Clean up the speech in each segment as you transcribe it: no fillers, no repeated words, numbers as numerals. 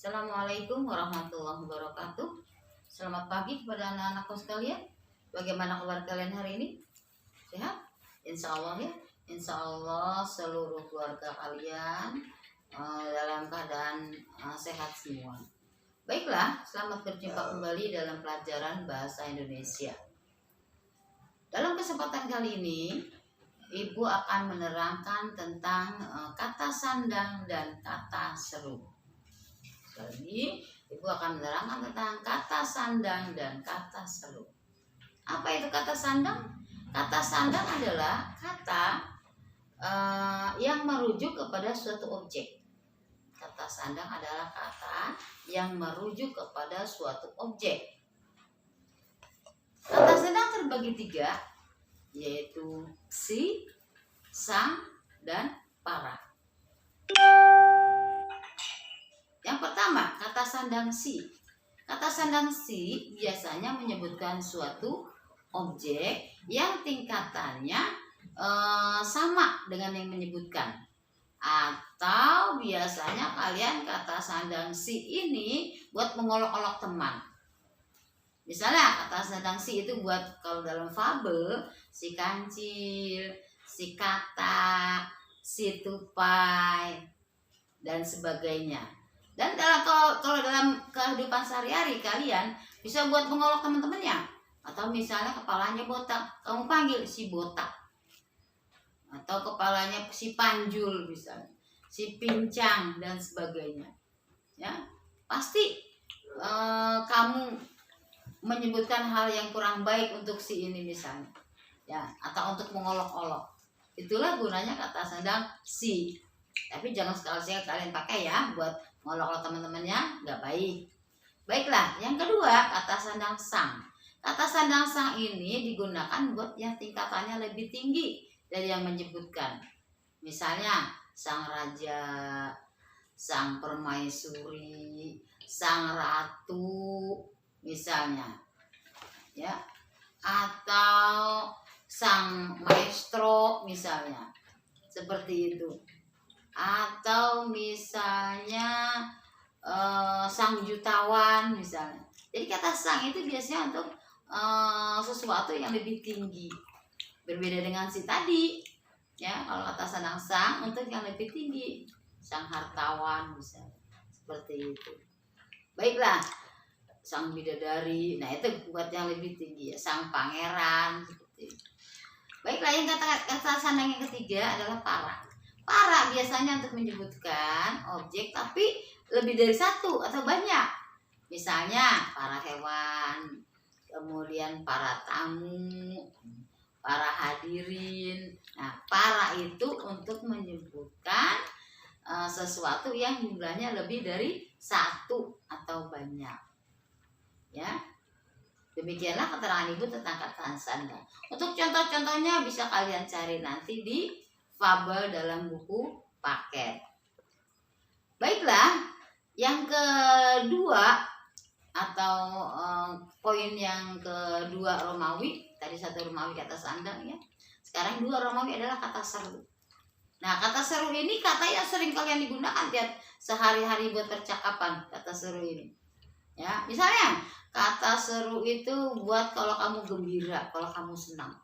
Assalamualaikum warahmatullahi wabarakatuh. Selamat pagi kepada anak-anakku sekalian. Bagaimana kabar kalian hari ini? Sehat? Insya Allah ya. Insya Allah seluruh keluarga kalian dalam keadaan sehat semua. Baiklah, selamat berjumpa kembali dalam pelajaran bahasa Indonesia. Dalam kesempatan kali ini, Ibu akan menerangkan tentang kata sandang dan kata seru. Jadi, Ibu akan menerangkan tentang kata sandang dan kata seru. Apa itu kata sandang? Kata sandang adalah kata yang merujuk kepada suatu objek. Kata sandang adalah kata yang merujuk kepada suatu objek. Kata sandang terbagi tiga, yaitu si, sang, dan para. Yang pertama, kata sandang si. Kata sandang si biasanya menyebutkan suatu objek yang tingkatannya sama dengan yang menyebutkan. Atau biasanya kalian kata sandang si ini buat mengolok-olok teman. Misalnya kata sandang si itu buat kalau dalam fabel, si kancil, si katak, si tupai, dan sebagainya. Dan kalau dalam kehidupan sehari-hari kalian bisa buat mengolok teman-temannya. Atau misalnya kepalanya botak, kamu panggil si botak. Atau kepalanya si panjul misalnya, si pincang dan sebagainya. Ya, pasti kamu menyebutkan hal yang kurang baik untuk si ini misalnya. Ya, atau untuk mengolok-olok. Itulah gunanya kata sandang si. Tapi jangan sekali-sekali kalian pakai ya buat ngolok-olok teman-temannya, nggak baik. Baiklah, yang kedua kata sandang sang. Kata sandang sang ini digunakan buat yang tingkatannya lebih tinggi dari yang menyebutkan. Misalnya sang raja, sang permaisuri, sang ratu, misalnya, ya, atau sang maestro, misalnya, seperti itu. Atau misalnya sang jutawan misalnya. Jadi kata sang itu biasanya untuk sesuatu yang lebih tinggi, berbeda dengan si tadi ya. Kalau kata sandang sang untuk yang lebih tinggi, sang hartawan misalnya, seperti itu. Baiklah, sang bidadari, nah itu buat yang lebih tinggi ya, sang pangeran, seperti itu. Baiklah, yang kata sandang yang ketiga adalah para. Para biasanya untuk menyebutkan objek tapi lebih dari satu atau banyak. Misalnya para hewan, kemudian para tamu, para hadirin. Nah, para itu untuk menyebutkan sesuatu yang jumlahnya lebih dari satu atau banyak. Ya. Demikianlah keterangan Ibu tentang kata sandang. Untuk contoh-contohnya bisa kalian cari nanti di fabel dalam buku paket. Baiklah, yang kedua atau poin yang kedua Romawi, tadi satu Romawi kata sandang ya. Sekarang dua Romawi adalah kata seru. Nah, kata seru ini kata yang sering kalian digunakan tiap sehari-hari buat percakapan, kata seru ini. Ya, misalnya kata seru itu buat kalau kamu gembira, kalau kamu senang.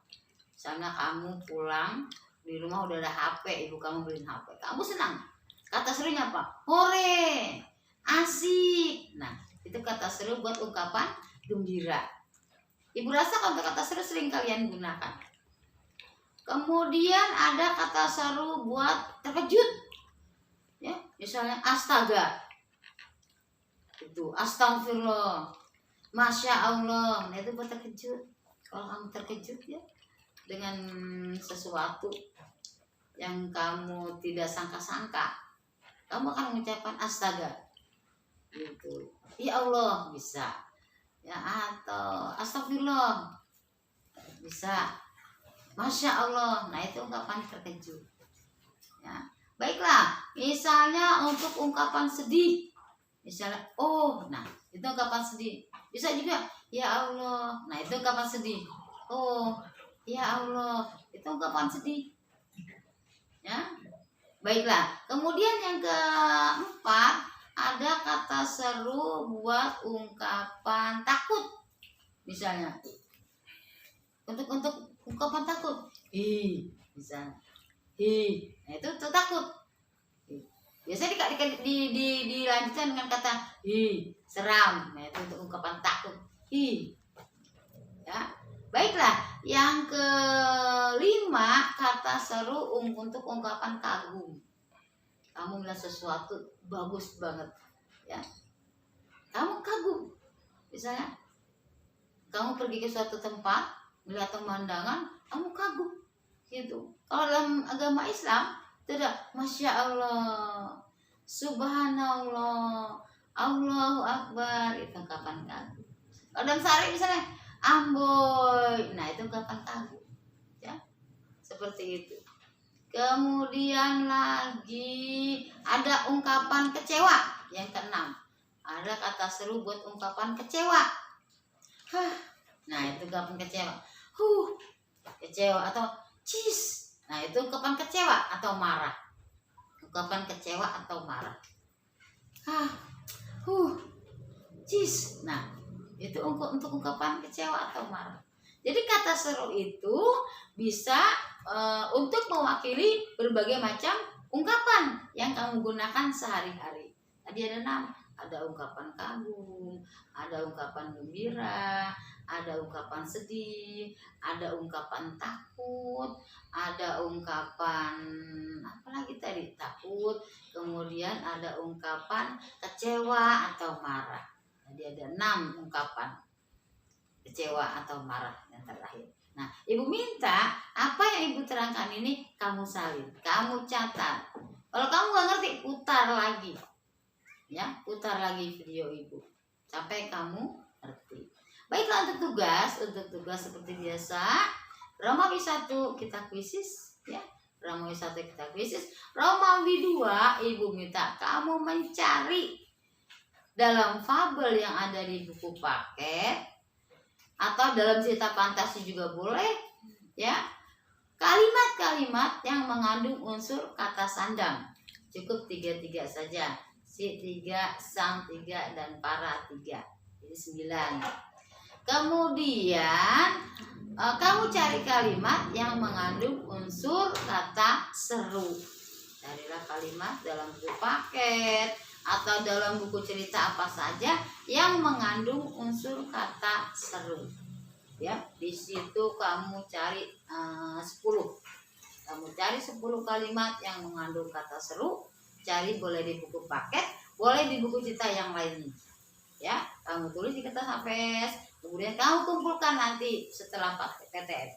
Misalnya kamu pulang di rumah udah ada HP, ibu kamu beliin HP, kamu senang. Kata serunya apa? Hore, asik. Nah, itu kata seru buat ungkapan gembira. Ibu rasa kalau kata seru sering kalian gunakan. Kemudian ada kata seru buat terkejut. Ya, misalnya astaga. Itu astagfirullah. Masya Allah. Nah, itu buat terkejut. Kalau kamu terkejut ya dengan sesuatu yang kamu tidak sangka-sangka, kamu akan mengucapkan astaga gitu. Ya Allah bisa ya, atau astagfirullah bisa, Masya Allah. Nah, itu ungkapan terkejut ya. Baiklah, misalnya untuk ungkapan sedih, misalnya oh, nah itu ungkapan sedih. Bisa juga ya Allah, nah itu ungkapan sedih. Oh ya Allah, itu ungkapan sedih. Ya, baiklah. Kemudian yang keempat ada kata seru buat ungkapan takut. Misalnya untuk ungkapan takut, misalnya nah itu takut. Biasanya dilanjutkan dengan kata seram. Nah itu untuk ungkapan takut. Ya, baiklah. Yang kelima, kata seru untuk ungkapan kagum. Kamu melihat sesuatu bagus banget, ya. Kamu kagum. Misalnya, kamu pergi ke suatu tempat, melihat pemandangan, kamu kagum, gitu. Kalau dalam agama Islam, tidak, Masya Allah, Subhanallah, Allahu Akbar, itu ungkapan kagum. Kalau dalam syariat misalnya, Amboy, nah itu ungkapan kagum, ya, seperti itu. Kemudian lagi ada ungkapan kecewa. Yang keenam, ada kata seru buat ungkapan kecewa. Nah itu ungkapan kecewa. Kecewa atau cis. Nah itu ungkapan kecewa atau marah. Ungkapan kecewa atau marah. Cis. Nah itu untuk ungkapan kecewa atau marah. Jadi kata seru itu bisa untuk mewakili berbagai macam ungkapan yang kamu gunakan sehari-hari. Tadi ada 6, ada ungkapan kagum, ada ungkapan gembira, ada ungkapan sedih, ada ungkapan takut, ada ungkapan apa lagi tadi? Takut, kemudian ada ungkapan kecewa atau marah. Jadi ada 6 ungkapan kecewa atau marah yang terakhir. Nah, Ibu minta apa yang Ibu terangkan ini kamu salin, kamu catat. Kalau kamu nggak ngerti, putar lagi, ya, putar lagi video Ibu sampai kamu ngerti. Baiklah, untuk tugas seperti biasa, Romawi 1 kita kuisis, ya. Romawi 1 kita kuisis. Romawi 2 Ibu minta kamu mencari dalam fabel yang ada di buku paket atau dalam cerita fantasi juga boleh, ya, kalimat-kalimat yang mengandung unsur kata sandang. Cukup 3 saja, si 3, sang 3, dan para 3. Jadi 9. Kemudian kamu cari kalimat yang mengandung unsur kata seru. Carilah kalimat dalam buku paket atau dalam buku cerita apa saja yang mengandung unsur kata seru, ya. Di situ kamu cari 10. Kamu cari 10 kalimat yang mengandung kata seru. Cari boleh di buku paket, boleh di buku cerita yang lainnya, ya. Kamu tulis di kertas HVS, kemudian kamu kumpulkan nanti setelah PTN,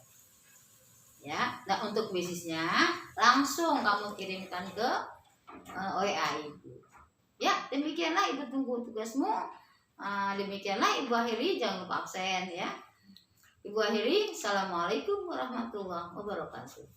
ya. Nah untuk bisnisnya langsung kamu kirimkan ke WA Ibu. Ya, demikianlah Ibu tunggu tugasmu. Demikianlah Ibu akhiri, jangan lupa absen, ya. Ibu akhiri, Assalamualaikum warahmatullahi wabarakatuh.